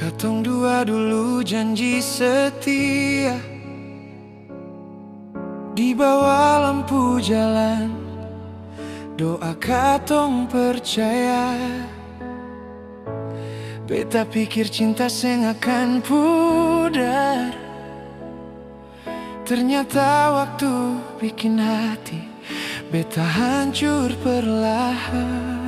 Katong dua dulu janji setia di bawah lampu jalan. Doa katong percaya, beta pikir cinta seng akan pudar. Ternyata waktu bikin hati beta hancur perlahan.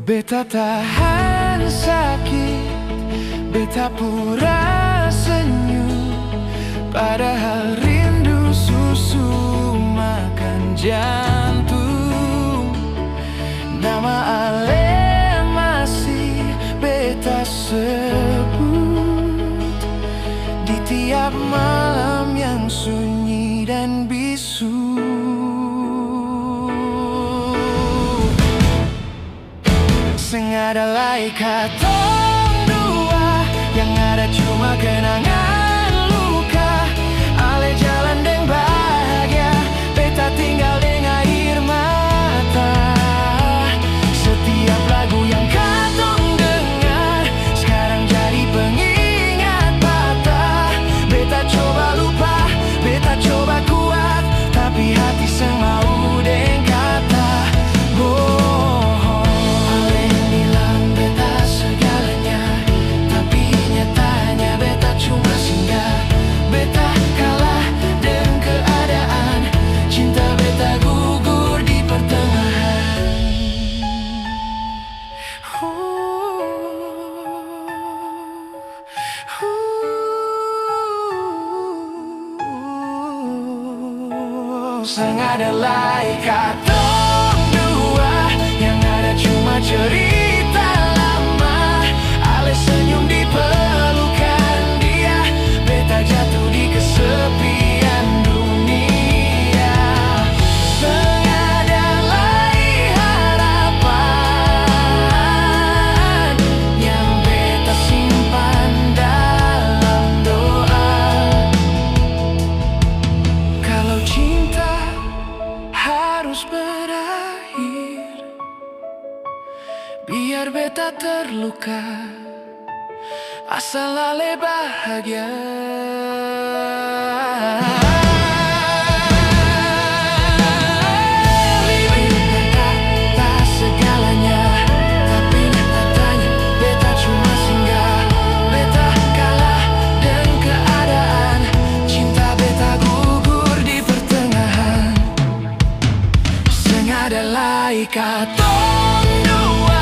Beta tahan sakit, beta pura senyum, padahal rindu susu makan jantung. Nama Ale masih beta sebut di tiap malam yang sunyi dan bisu. Seng ada lagi katong dua, yang ada cuma kenangan luka. Ale jalan deng bahagia, beta tinggal deng air mata. Setiap lagu yang katong dengar sekarang jadi pengingat patah. Beta coba lupa, beta coba kuat, tapi hati seng mau deng kata. Seng ada lagi katong dua, yang ada cuma cerita lama. Ale senyum di pelukan dia, beta jatuh di kesepian dunia. Seng ada lagi harapan yang beta simpan dalam doa. Kalau cinta harus berakhir, biar beta terluka, asal Ale bahagia. Beta segalanya, tapi nyatanya beta cuma singgah. Beta kalah dengan keadaan, cinta beta gugur di pertengahan. Seng ada lagi katong dua,